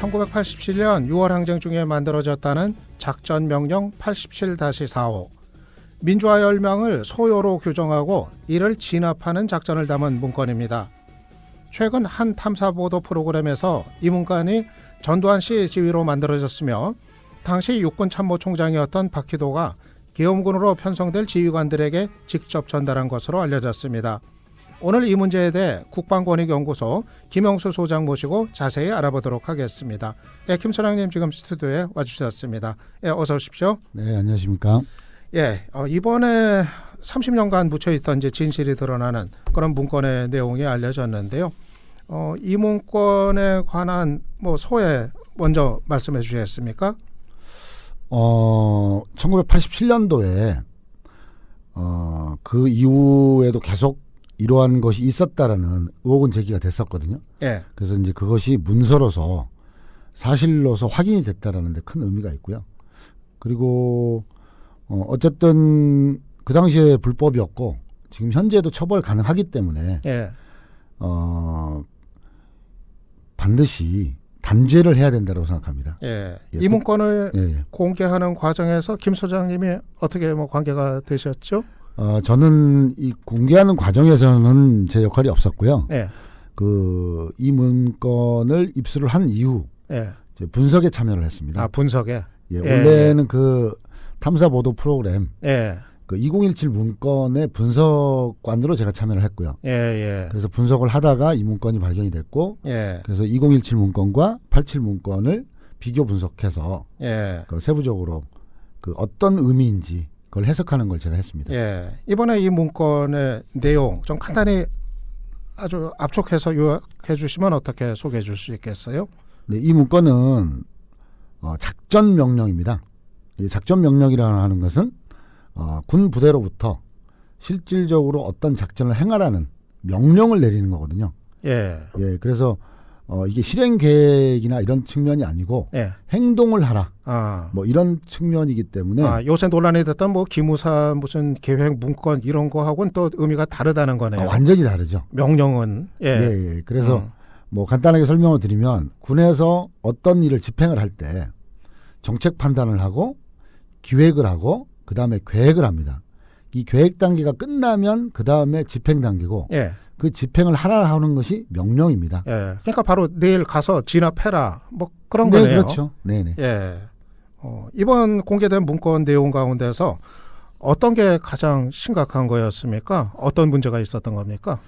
1987년 6월 항쟁 중에 만들어졌다는 작전명령 87-45. 민주화 혈망을 소요로 규정하고 이를 진압하는 작전을 담은 문건입니다. 최근 한 탐사보도 프로그램에서 이 문건이 전두환 씨 지휘로 만들어졌으며 당시 육군참모총장이었던 박희도가 계엄군으로 편성될 지휘관들에게 직접 전달한 것으로 알려졌습니다. 오늘 이 문제에 대해 국방권익연구소 김영수 소장 모시고 자세히 알아보도록 하겠습니다. 김 소장님 지금 스튜디오에 와주셨습니다. 어서 오십시오. 네, 안녕하십니까. 이번에 30년간 묻혀있던 이제 진실이 드러나는 그런 문건의 내용이 알려졌는데요. 이 문건에 관한 소회 먼저 말씀해 주시겠습니까? 1987년도에 그 이후에도 계속 이러한 것이 있었다라는 의혹은 제기가 됐었거든요. 예. 그래서 이제 그것이 문서로서 사실로서 확인이 됐다라는 데 큰 의미가 있고요. 그리고 어쨌든 그 당시에 불법이었고 지금 현재도 처벌 가능하기 때문에 예. 반드시 단죄를 해야 된다고 생각합니다. 예. 이 문건을 예. 공개하는 과정에서 김 소장님이 어떻게 관계가 되셨죠? 저는 이 공개하는 과정에서는 제 역할이 없었고요. 예. 이 문건을 입수를 한 이후 예. 이제 분석에 참여를 했습니다. 분석에. 예, 원래는 그 탐사 보도 프로그램 예. 그 2017 문건의 분석관으로 제가 참여를 했고요. 예. 그래서 분석을 하다가 이 문건이 발견이 됐고, 그래서 2017 문건과 87 문건을 비교 분석해서 그 세부적으로 그 어떤 의미인지 그걸 해석하는 걸 제가 했습니다. 예. 이번에 이 문건의 내용 좀 간단히 아주 압축해서 요약해 주시면 어떻게 소개해 줄 수 있겠어요? 네, 이 문건은 작전 명령입니다. 이 작전 명령이라고 하는 것은 군 부대로부터 실질적으로 어떤 작전을 행하라는 명령을 내리는 거거든요. 예. 예, 그래서 이게 실행 계획이나 이런 측면이 아니고 행동을 하라. 이런 측면이기 때문에 요새 논란이 됐던 기무사 무슨 계획 문건 이런 거하고는 또 의미가 다르다는 거네요. 완전히 다르죠. 명령은 예. 그래서 간단하게 설명을 드리면 군에서 어떤 일을 집행을 할 때 정책 판단을 하고 기획을 하고 그 다음에 계획을 합니다. 이 계획 단계가 끝나면 그 다음에 집행 단계고 그 집행을 하라 하는 것이 명령입니다. 예. 그러니까 바로 내일 가서 진압해라 그런 네, 거네요. 그렇죠. 네네. 예. 이번 공개된 문건 내용 가운데서 어떤 게 가장 심각한 거였습니까? 어떤 문제가 있었던 겁니까?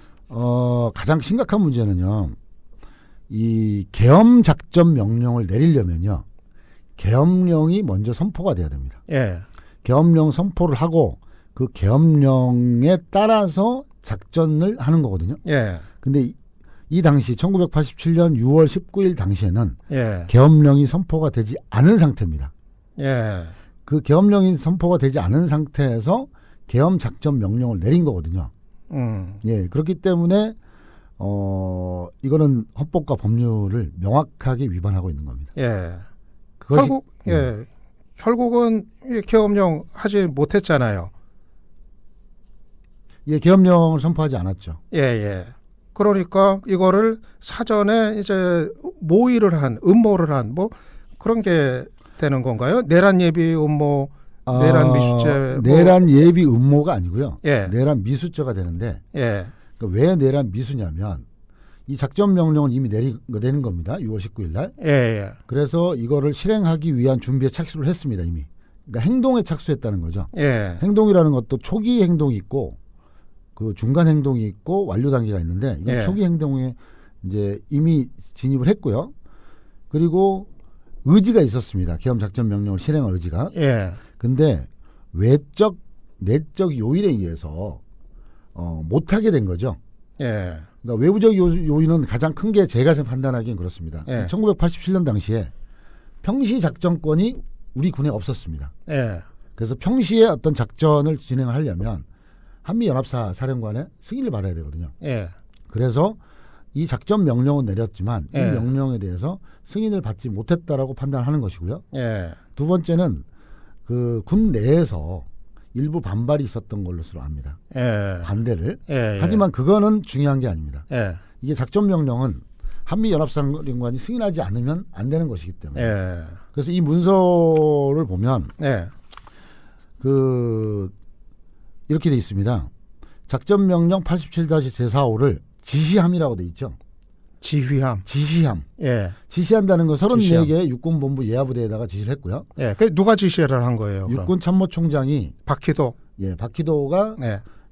가장 심각한 문제는요. 이 계엄 작전 명령을 내리려면요. 계엄령이 먼저 선포가 돼야 됩니다. 예. 계엄령 선포를 하고 그 계엄령에 따라서 작전을 하는 거거든요. 예. 근데 이 당시 1987년 6월 19일 당시에는 예. 계엄령이 선포가 되지 않은 상태입니다. 예. 그 계엄령이 선포가 되지 않은 상태에서 계엄 작전 명령을 내린 거거든요. 예, 그렇기 때문에 이거는 헌법과 법률을 명확하게 위반하고 있는 겁니다. 예. 결국은 계엄령 하지 못했잖아요. 예, 계엄령을 선포하지 않았죠. 예. 그러니까 이거를 사전에 이제 모의를 한, 음모를 한 그런 게 되는 건가요? 내란 예비 음모, 내란 미수죄. 내란 예비 음모가 아니고요. 예. 내란 미수죄가 되는데. 예. 그러니까 왜 내란 미수냐면 이 작전 명령은 이미 내린 겁니다. 6월 19일 날. 예. 그래서 이거를 실행하기 위한 준비에 착수를 했습니다. 이미. 그러니까 행동에 착수했다는 거죠. 예. 행동이라는 것도 초기 행동이 있고 그 중간 행동이 있고 완료 단계가 있는데 이건 초기 행동에 이제 이미 진입을 했고요. 그리고 의지가 있었습니다. 계엄 작전 명령을 실행할 의지가. 예. 근데 외적 내적 요인에 의해서 못하게 된 거죠. 예. 그러니까 외부적 요인은 가장 큰 게 제가 판단하기엔 그렇습니다. 1987년 당시에 평시 작전권이 우리 군에 없었습니다. 그래서 평시에 어떤 작전을 진행하려면 한미연합사 사령관의 승인을 받아야 되거든요. 그래서 이 작전 명령은 내렸지만 이 명령에 대해서 승인을 받지 못했다라고 판단하는 것이고요. 두 번째는 그 군 내에서 일부 반발이 있었던 걸로서 압니다. 반대를. 하지만 그거는 중요한 게 아닙니다. 이게 작전 명령은 한미연합사령관이 승인하지 않으면 안 되는 것이기 때문에. 그래서 이 문서를 보면 이렇게 돼 있습니다. 작전명령 87-제45를 지시함이라고 돼 있죠. 지휘함. 지시한다는 건 34개 육군본부 예하부대에다가 지시를 했고요. 그 누가 지시를 한 거예요? 육군참모총장이 박희도. 박희도가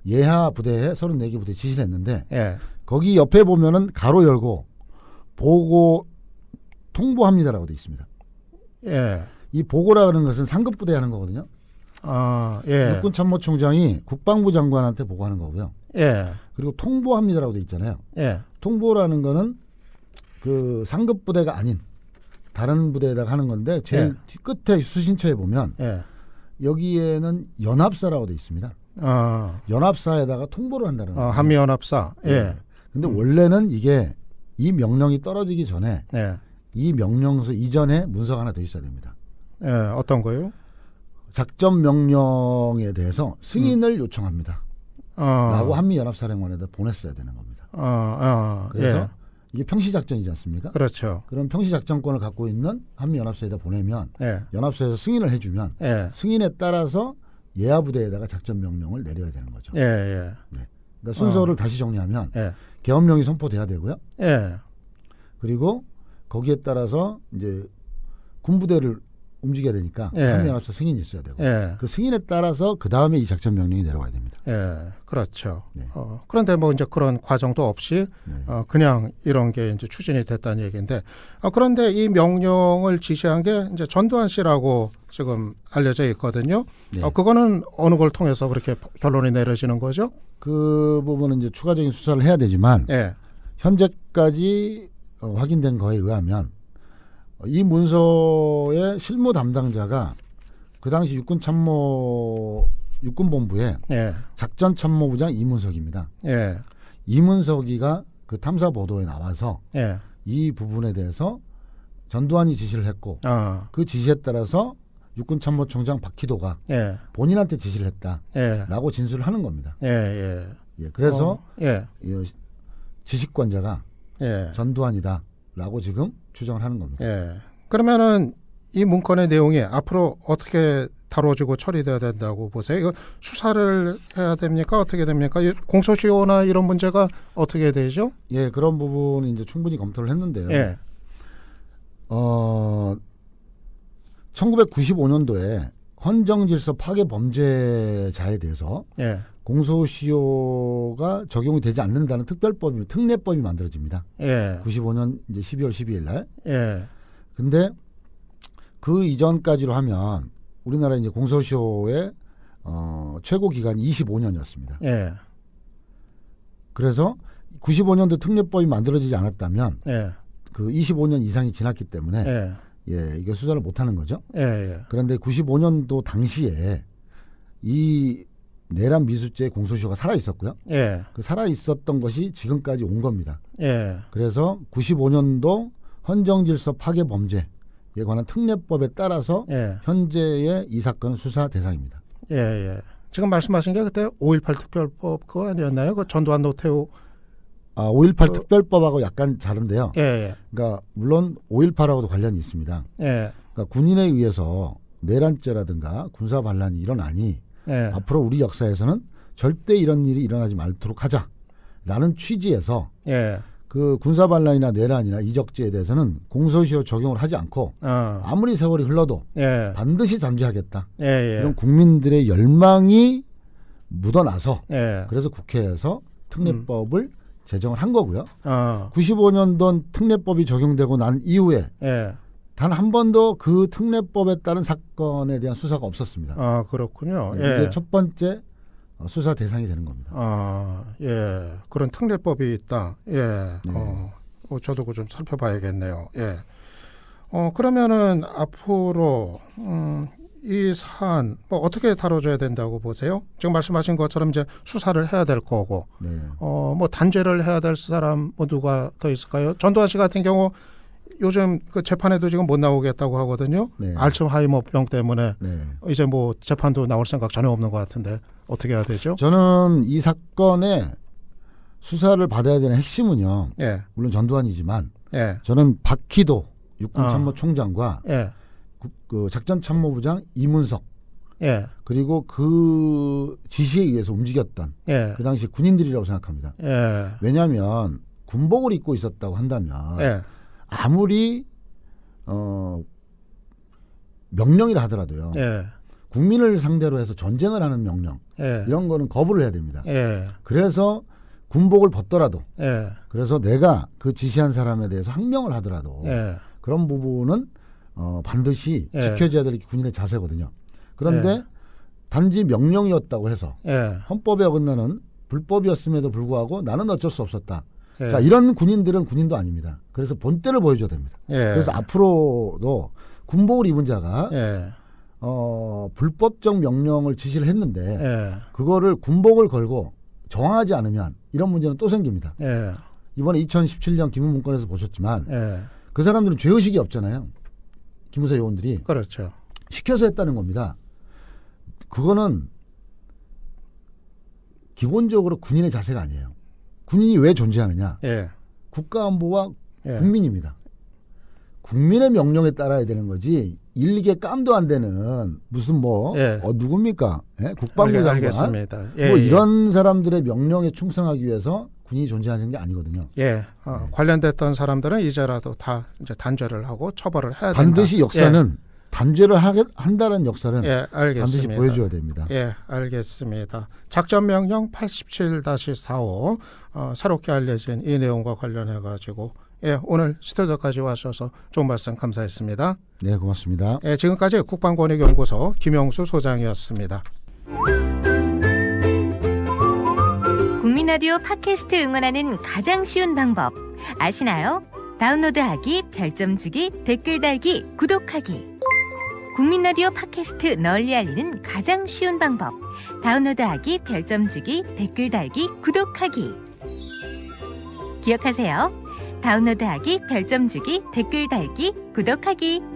예하부대에 34개 부대에 지시를 했는데 거기 옆에 보면은 가로 열고 보고 통보합니다라고 돼 있습니다. 이 보고라는 것은 상급부대 하는 거거든요. 육군참모총장이 국방부 장관한테 보고하는 거고요. 그리고 통보합니다라고 돼 있잖아요. 통보라는 거는 그 상급부대가 아닌 다른 부대에다가 하는 건데 제일 끝에 수신처에 보면 여기에는 연합사라고 돼 있습니다. 연합사에다가 통보를 한다는 거예요. 한미연합사. 근데 원래는 이게 이 명령이 떨어지기 전에 이 명령서 이전에 문서가 하나 더 있어야 됩니다. 어떤 거요? 작전 명령에 대해서 승인을 요청합니다. 라고 한미연합사령관에다 보냈어야 되는 겁니다. 그래서 이게 평시작전이지 않습니까? 그렇죠. 그럼 평시작전권을 갖고 있는 한미연합사에다 보내면 연합사에서 승인을 해주면 승인에 따라서 예하부대에다가 작전명령을 내려야 되는 거죠. 그러니까 순서를 다시 정리하면 계엄령이 선포돼야 되고요. 그리고 거기에 따라서 이제 군부대를 움직여야 되니까 한미연합사 승인이 있어야 되고 그 승인에 따라서 그 다음에 이 작전 명령이 내려와야 됩니다. 그렇죠. 그런데 뭐 이제 그런 과정도 없이 그냥 이런 게 이제 추진이 됐다는 얘기인데 그런데 이 명령을 지시한 게 이제 전두환 씨라고 지금 알려져 있거든요. 그거는 어느 걸 통해서 그렇게 결론이 내려지는 거죠? 그 부분은 이제 추가적인 수사를 해야 되지만 현재까지 확인된 거에 의하면 이 문서의 실무 담당자가 그 당시 육군본부의 작전참모부장 이문석입니다. 이문석이가 그 탐사 보도에 나와서 이 부분에 대해서 전두환이 지시를 했고 그 지시에 따라서 육군참모총장 박희도가 본인한테 지시를 했다라고 진술을 하는 겁니다. 그래서 지시권자가 전두환이다라고 지금 추정을 하는 겁니다. 그러면은 이 문건의 내용이 앞으로 어떻게 다뤄지고 처리돼야 된다고 보세요? 이거 수사를 해야 됩니까? 어떻게 됩니까? 공소시효나 이런 문제가 어떻게 되죠? 그런 부분은 이제 충분히 검토를 했는데요. 1995년도에 헌정질서 파괴 범죄자에 대해서 공소시효가 적용이 되지 않는다는 특례법이 만들어집니다. 95년 이제 12월 12일 날. 근데 그 이전까지로 하면 우리나라 이제 공소시효의 최고 기간이 25년이었습니다. 그래서 95년도 특례법이 만들어지지 않았다면 그 25년 이상이 지났기 때문에 이게 수사를 못 하는 거죠. 그런데 95년도 당시에 이 내란 미수죄 공소시효가 살아 있었고요. 그 살아 있었던 것이 지금까지 온 겁니다. 그래서 95년도 헌정질서 파괴 범죄에 관한 특례법에 따라서 현재의 이 사건은 수사 대상입니다. 지금 말씀하신 게 그때 5.18 특별법 그거 아니었나요? 그 전두환 노태우 5.18 특별법하고 약간 다른데요. 그러니까 물론 5.18하고도 관련이 있습니다. 그러니까 군인에 의해서 내란죄라든가 군사 반란이 일어나니 앞으로 우리 역사에서는 절대 이런 일이 일어나지 말도록 하자라는 취지에서 그 군사 반란이나 내란이나 이적죄에 대해서는 공소시효 적용을 하지 않고 아무리 세월이 흘러도 반드시 잠재하겠다. 이런 국민들의 열망이 묻어나서 그래서 국회에서 특례법을 제정을 한 거고요. 95년도 특례법이 적용되고 난 이후에 단 한 번도 그 특례법에 따른 사건에 대한 수사가 없었습니다. 그렇군요. 이게 첫 번째 수사 대상이 되는 겁니다. 그런 특례법이 있다. 저도 그거 좀 살펴봐야겠네요. 그러면은 앞으로 이 사안 뭐 어떻게 다뤄줘야 된다고 보세요? 지금 말씀하신 것처럼 이제 수사를 해야 될 거고, 뭐 단죄를 해야 될 사람 뭐 누가 더 있을까요? 전두환 씨 같은 경우 요즘 그 재판에도 지금 못 나오겠다고 하거든요. 알츠하이머병 때문에 이제 뭐 재판도 나올 생각 전혀 없는 것 같은데 어떻게 해야 되죠? 저는 이 사건의 수사를 받아야 되는 핵심은요. 물론 전두환이지만 예. 저는 박희도 육군참모총장과 예. 그 작전참모부장 이문석 예. 그리고 그 지시에 의해서 움직였던 예. 그 당시 군인들이라고 생각합니다. 예. 왜냐하면 군복을 입고 있었다고 한다면 예. 아무리 명령이라 하더라도요. 예. 국민을 상대로 해서 전쟁을 하는 명령 예. 이런 거는 거부를 해야 됩니다. 예. 그래서 군복을 벗더라도 예. 그래서 내가 그 지시한 사람에 대해서 항명을 하더라도 예. 그런 부분은 반드시 예. 지켜져야 될 게 군인의 자세거든요. 그런데 예. 단지 명령이었다고 해서 예. 헌법에 어긋나는 불법이었음에도 불구하고 나는 어쩔 수 없었다. 예. 자, 이런 군인들은 군인도 아닙니다. 그래서 본때를 보여줘야 됩니다. 예. 그래서 앞으로도 군복을 입은 자가 예. 불법적 명령을 지시를 했는데 예. 그거를 군복을 걸고 정하지 않으면 이런 문제는 또 생깁니다. 예. 이번에 2017년 기무문건에서 보셨지만 예. 그 사람들은 죄의식이 없잖아요. 기무사 요원들이 그렇죠. 시켜서 했다는 겁니다. 그거는 기본적으로 군인의 자세가 아니에요. 군인이 왜 존재하느냐? 예. 국가안보와 예. 국민입니다. 국민의 명령에 따라야 되는 거지 일개 깜도 안 되는 무슨 뭐 예. 누굽니까? 예? 국방부 장관 알겠습니다. 예. 뭐 이런 사람들의 명령에 충성하기 위해서 군인이 존재하는 게 아니거든요. 예. 관련됐던 사람들은 이제라도 다 이제 단죄를 하고 처벌을 해야 된다. 반드시 역사는 단죄를 한다는 역사는 예, 알겠습니다. 반드시 보여줘야 됩니다. 예, 알겠습니다. 작전명령 87-45 새롭게 알려진 이 내용과 관련해 가지고 예, 오늘 스튜디오까지 와주셔서 좋은 말씀 감사했습니다. 네, 고맙습니다. 예, 지금까지 국방권익연구소 김영수 소장이었습니다. 국민라디오 팟캐스트 응원하는 가장 쉬운 방법 아시나요? 다운로드하기, 별점 주기, 댓글 달기, 구독하기. 국민라디오 팟캐스트 널리 알리는 가장 쉬운 방법 다운로드하기, 별점 주기, 댓글 달기, 구독하기. 기억하세요. 다운로드하기, 별점 주기, 댓글 달기, 구독하기.